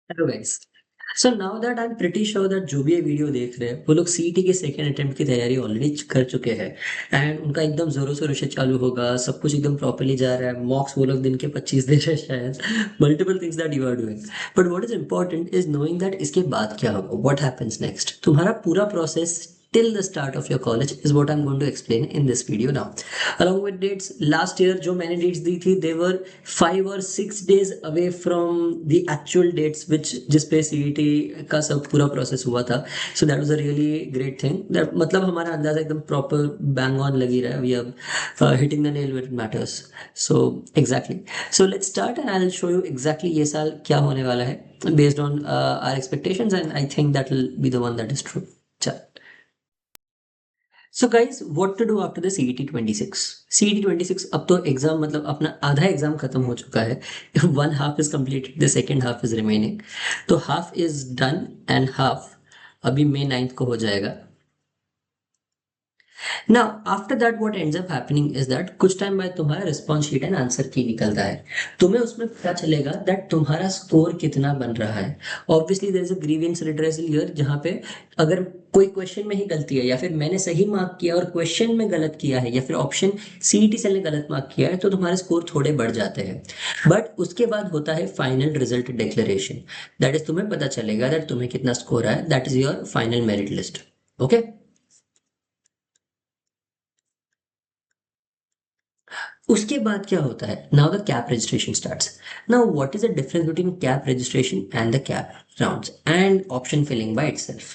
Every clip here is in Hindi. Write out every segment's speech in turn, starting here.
Hello guys. So now that I am pretty sure that जो भी ये वीडियो देख रहे हैं वो लोग सीईटी के सेकेंड अटेम्प्ट की तैयारी ऑलरेडी कर चुके हैं। एंड उनका एकदम जोरों शोरों से चालू होगा, सब कुछ एकदम प्रॉपर्ली जा रहा है। मॉक्स वो लोग दिन के 25 दे रहे हैं शायद। Multiple things that you are doing, but what is important is knowing that इसके बाद क्या होगा, व्हाट हैपेंस नेक्स्ट। तुम्हारा पूरा process till the start of your college is what I'm going to explain in this video now. Along with dates, last year जो मैंने dates दी थी they were 5 or 6 days away from the actual dates which जिस पे सीईटी का सब पूरा प्रोसेस हुआ था. So that was a really great thing. That मतलब हमारा अंदाजा एकदम proper bang on लग ही रहा है. We are hitting the nail where it matters. So exactly. So let's start and I'll show you exactly ये साल क्या होने वाला है based on our expectations, and I think that will be the one that is true. चल. So guys what to do after the CET 26। CET 26 अब तो एग्जाम मतलब अपना आधा एग्जाम खत्म हो चुका है। One half is completed, the second half is remaining. तो half is done and half अभी मई 9 को हो जाएगा। Now after that what ends up happening is that कुछ टाइम बाद तुम्हारा रिस्पॉन्स शीट एंड आंसर की निकलता है। तुम्हें उसमें पता चलेगा दैट तुम्हारा स्कोर कितना बन रहा है। Obviously there is a grievance redressal here, जहाँ पे अगर कोई क्वेश्चन में ही गलती है या फिर मैंने सही मार्क किया और क्वेश्चन में गलत किया है या फिर ऑप्शन सीईटी सेल ने गलत मार्क किया है तो तुम्हारे स्कोर थोड़े बढ़ जाते हैं। बट उसके बाद होता है final result declaration. That is तुम्हें पता चलेगा दैट तुम्हें कितना स्कोर आया, that is your final merit list. Okay. उसके बाद क्या होता है, now the CAP registration starts. Now what is the difference between CAP registration and the CAP rounds and option filling by itself.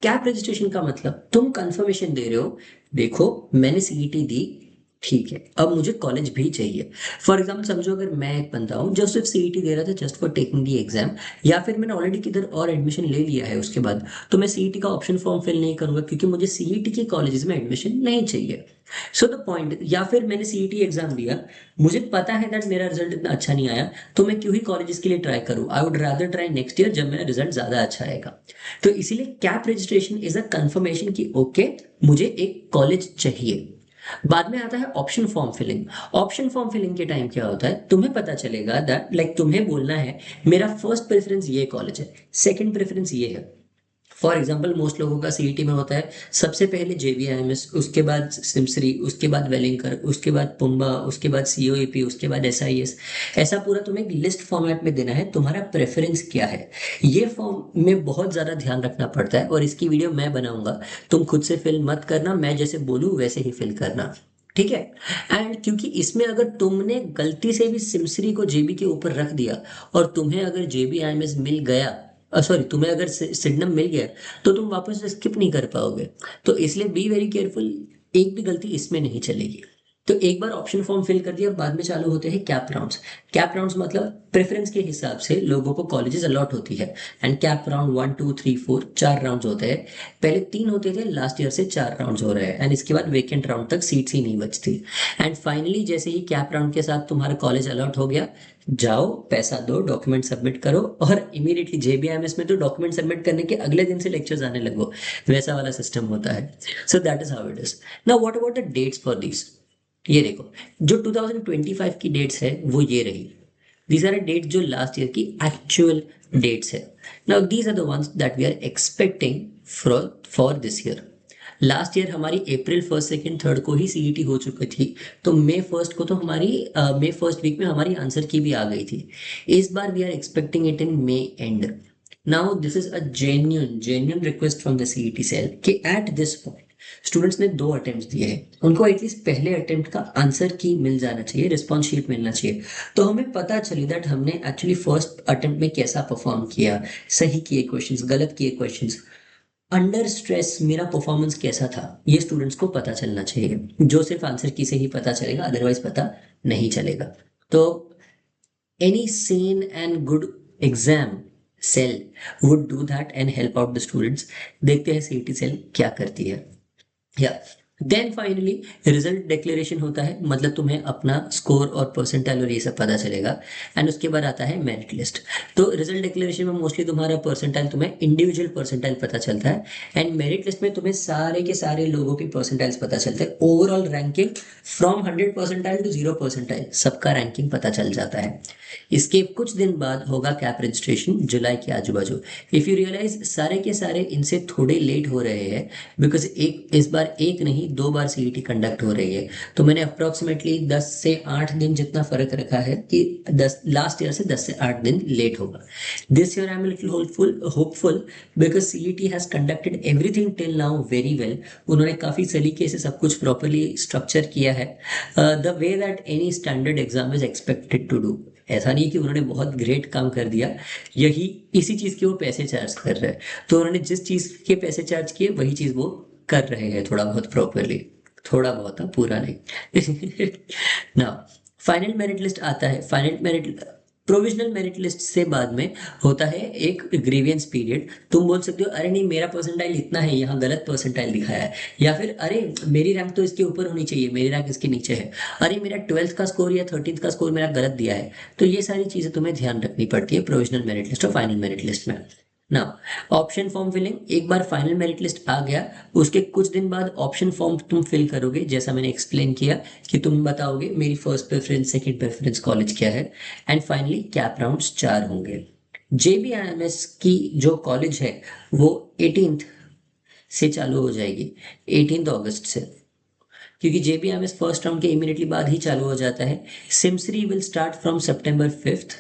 CAP registration का मतलब तुम कंफर्मेशन दे रहे हो, देखो मैंने सीईटी दी, ठीक है अब मुझे कॉलेज भी चाहिए। फॉर एग्जाम्पल समझो अगर मैं एक बंदा हूँ जो सिर्फ सीईटी दे रहा था just for taking the exam, या फिर मैंने ऑलरेडी किधर और एडमिशन ले लिया है उसके बाद, तो मैं सीईटी का ऑप्शन फॉर्म फिल नहीं करूंगा क्योंकि मुझे सीईटी के कॉलेजेस में एडमिशन नहीं चाहिए। सो द पॉइंट, या फिर मैंने सीईटी एग्जाम दिया, मुझे पता है दैट मेरा रिजल्ट इतना अच्छा नहीं आया, तो मैं क्यों ही कॉलेजेस के लिए ट्राई करूं। I would rather try next year जब मेरा रिजल्ट ज्यादा अच्छा आएगा। तो इसीलिए CAP registration is a confirmation कि ओके मुझे एक कॉलेज चाहिए। बाद में आता है option form filling. Option form filling के टाइम क्या होता है, तुम्हें पता चलेगा दैट लाइक तुम्हें बोलना है मेरा फर्स्ट प्रेफरेंस ये कॉलेज है, सेकंड प्रेफरेंस ये है। फॉर एग्जाम्पल मोस्ट लोगों का सीईटी में होता है सबसे पहले जेबीआईएमएस, उसके बाद सिमसरी, उसके बाद वेलिंकर, उसके बाद पुम्बा, उसके बाद सीओईपी, उसके बाद एसआईएस। ऐसा पूरा तुम्हें एक लिस्ट फॉर्मेट में देना है तुम्हारा प्रेफरेंस क्या है। ये फॉर्म में बहुत ज्यादा ध्यान रखना पड़ता है और इसकी वीडियो मैं बनाऊंगा, तुम खुद से फिल मत करना, मैं जैसे बोलूँ वैसे ही फिल करना, ठीक है। एंड क्योंकि इसमें अगर तुमने गलती से भी सिमसरी को जेबी के ऊपर रख दिया और तुम्हें अगर जेबीआईएमएस मिल गया, सॉरी तुम्हें अगर सिग्नम मिल गया, तो तुम वापस स्किप नहीं कर पाओगे। तो इसलिए बी वेरी केयरफुल, एक भी गलती इसमें नहीं चलेगी। तो एक बार ऑप्शन फॉर्म फिल कर दिया, बाद में चालू होते हैं कैप राउंड्स। कैप राउंड्स मतलब प्रेफरेंस के हिसाब से लोगों को कॉलेजेस अलॉट होती है। एंड कैप राउंड 1 2 3 4 चार राउंड्स होते हैं। पहले 3 होते थे, लास्ट ईयर से 4 राउंड्स हो रहे हैं एंड इसके बाद वेकेंट राउंड तक सीट्स ही नहीं बचती। एंड फाइनली जैसे ही कैप राउंड के साथ तुम्हारा कॉलेज अलॉट हो गया, जाओ पैसा दो, डॉक्यूमेंट सबमिट करो और इमीडिएटली जेबीएमएस में तो डॉक्यूमेंट सबमिट करने के अगले दिन से लेक्चर्स आने लगो, वैसा वाला सिस्टम होता है। So that is how it is. Now what about the dates for this. ये देखो, जो 2025 की डेट्स है वो ये रही। दीज आर डेट्स जो लास्ट ईयर की एक्चुअल डेट्स है। Now these are the ones that we are expecting for this year. Last year हमारी अप्रैल फर्स्ट सेकंड थर्ड को ही सीईटी हो चुकी थी, तो मई फर्स्ट को तो हमारी मई फर्स्ट वीक में हमारी आंसर की भी आ गई थी। इस बार we are expecting it in May end. Now this is a genuine request from the CET cell कि एट दिस पॉइंट स्टूडेंट्स ने 2 अटेम्प्ट दिए हैं, उनको एटलीस्ट पहले अटेम्प्ट का आंसर की मिल जाना चाहिए, रिस्पॉन्स शीट मिलना चाहिए, तो हमें पता चले दैट हमने एक्चुअली फर्स्ट अटेम्प्ट में कैसा परफॉर्म किया, सही किए क्वेश्चंस, गलत किए क्वेश्चंस, अंडर स्ट्रेस मेरा परफॉर्मेंस कैसा था, ये स्टूडेंट्स को पता चलना चाहिए। जो सिर्फ आंसर की से ही पता चलेगा, अदरवाइज पता नहीं चलेगा। तो any sane and good exam cell would do that and help out the students. देखते हैं सीईटी सेल क्या करती है। या देन फाइनली रिजल्ट डिक्लेरेशन होता है, मतलब तुम्हें अपना स्कोर और परसेंटाइल और ये सब पता चलेगा। एंड उसके बाद आता है मेरिट लिस्ट। तो रिजल्ट डिक्लेरेशन में मोस्टली तुम्हारा परसेंटाइल, तुम्हें इंडिविजुअल परसेंटाइल पता चलता है। एंड मेरिट लिस्ट में तुम्हें सारे के सारे लोगों के परसेंटाइल्स पता चलते हैं। Overall ranking from 100 percentile to 0 percentile सबका रैंकिंग पता चल जाता है। इसके कुछ दिन बाद होगा कैप रजिस्ट्रेशन, जुलाई के आजू बाजू। इफ यू रियलाइज सारे के सारे इनसे थोड़े लेट हो रहे हैं, बिकॉज एक इस बार एक नहीं 2 बार सीईटी कंडक्ट हो रही है। तो मैंने अप्रोक्सीमेटली 10 से 8 दिन जितना फर्क रखा है कि 10 लास्ट ईयर से 10 से 8 दिन लेट होगा। This year I am little hopeful because CET has conducted everything till now very well. उन्होंने काफी सलीके से सब कुछ प्रॉपरली स्ट्रक्चर किया है, the way that any standard exam is expected to do. ऐसा नहीं कि उन्होंने बहुत ग्रेट काम कर दिया, यही इसी चीज के वो पैसे चार्ज कर रहे हैं। तो उन्होंने जिस चीज के पैसे चार्ज किए वही चीज वो कर रहे हैं, थोड़ा बहुत प्रॉपरली, थोड़ा बहुत पूरा नहीं। ना फाइनल मेरिट लिस्ट आता है। Final merit provisional merit list से बाद में होता है एक ग्रीवियंस पीरियड। तुम बोल सकते हो अरे नहीं मेरा परसेंटाइल इतना है, यहाँ गलत परसेंटाइल दिखाया है, या फिर अरे मेरी रैंक तो इसके ऊपर होनी चाहिए, मेरी रैंक इसके नीचे है, अरे मेरा 12th का स्कोर या 13th का स्कोर मेरा गलत दिया है। तो ये सारी चीजें तुम्हें ध्यान रखनी पड़ती है प्रोविजनल मेरिट लिस्ट और फाइनल मेरिट लिस्ट में ना। ऑप्शन फॉर्म फिलिंग, एक बार फाइनल मेरिट लिस्ट आ गया उसके कुछ दिन बाद ऑप्शन फॉर्म तुम फिल करोगे, जैसा मैंने एक्सप्लेन किया कि तुम बताओगे मेरी first preference second preference college क्या है। एंड फाइनली कैप राउंड्स 4 होंगे। जेबीआईएमएस की जो कॉलेज है वो 18th से चालू हो जाएगी, 18 अगस्त से, क्योंकि जेबीआईएमएस फर्स्ट राउंड के इमीडिएटली बाद ही चालू हो जाता है। SIMSREE will start from September 5th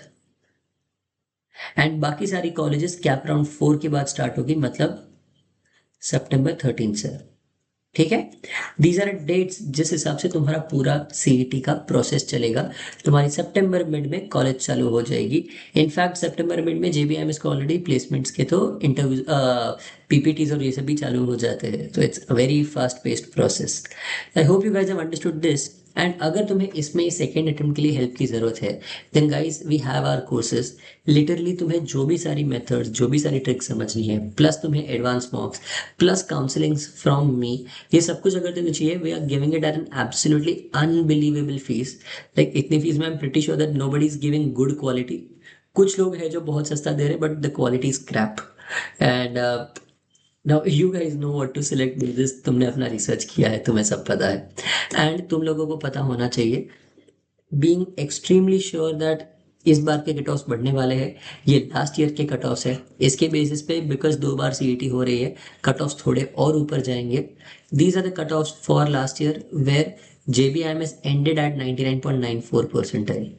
and बाकी सारी कॉलेजेस कैप राउंड 4 के बाद स्टार्ट होगी, मतलब September 13 से। ठीक है, दीज आर डेट्स जिस हिसाब से तुम्हारा पूरा सीईटी का प्रोसेस चलेगा। तुम्हारी सितंबर मिड में कॉलेज चालू हो जाएगी। इनफैक्ट सितंबर मिड में जेबीआईएमएस को ऑलरेडी प्लेसमेंट्स के तो इंटरव्यू पीपीटीज और ये सब भी चालू हो जाते हैं। तो it's a very fast paced process. I hope you guys have understood this. And अगर तुम्हें इसमें सेकेंड अटेम्प्ट के लिए हेल्प की ज़रूरत है then guys we have our courses. Literally तुम्हें जो भी सारी मेथड्स, जो भी सारी ट्रिक्स समझनी है, प्लस तुम्हें advance mocks, plus counselling from me, ये सब कुछ अगर तुम्हें चाहिए, we are giving it at an absolutely unbelievable fees. Like इतनी फीस में I am pretty sure that nobody is giving good quality. कुछ लोग हैं जो बहुत सस्ता दे रहे हैं but the quality is crap. And now you guys know what to select this. तुमने अपना रिसर्च किया है, तुम्हें सब पता है। एंड तुम लोगों को पता होना चाहिए, बीइंग एक्सट्रीमली श्योर दैट इस बार के कट ऑफ्स बढ़ने वाले हैं। ये लास्ट ईयर के कट ऑफ्स है, इसके बेसिस पे बिकॉज 2 बार सीईटी हो रही है कट ऑफ्स थोड़े और ऊपर जाएंगे। These are the cut offs for last year where JBIMS ended at 99.94 percentile.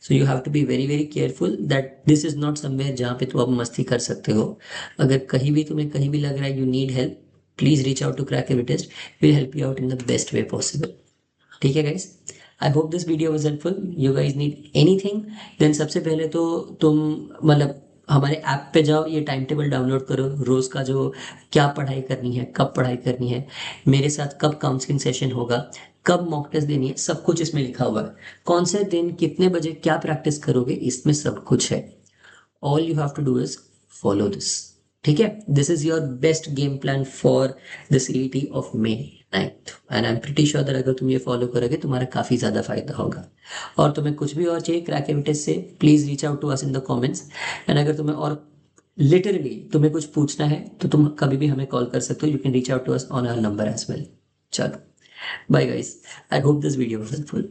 So you have to be very very careful that this is not somewhere जहाँ पे तुम अब मस्ती कर सकते हो। अगर कहीं भी तुम्हें कहीं भी लग रहा है you need help, please reach out to crack every test, will help you out in the best way possible. ठीक है guys, I hope this video was helpful. You guys need anything then सबसे पहले तो तुम मतलब हमारे ऐप पे जाओ, ये टाइम टेबल डाउनलोड करो, रोज का जो क्या पढ़ाई करनी है, कब पढ़ाई करनी है, मेरे साथ कब काउंसलिंग सेशन होगा, कब मॉक टेस्ट देनी है, सब कुछ इसमें लिखा हुआ है। कौन से दिन कितने बजे क्या प्रैक्टिस करोगे, इसमें सब कुछ है। All you have to do is follow this. ठीक है, this is your best game plan for the CET of May 9th and I am pretty sure that अगर तुम ये फॉलो करोगे तुम्हारा काफी ज्यादा फायदा होगा। और तुम्हें कुछ भी और चाहिए क्रैक एविटेज से, please reach out to us in the comments. And अगर तुम्हें और लिटरली तुम्हें कुछ पूछना है तो तुम कभी भी हमें कॉल कर सकते हो। You can reach out to us on our number as well. चलो bye guys, I hope this video was helpful.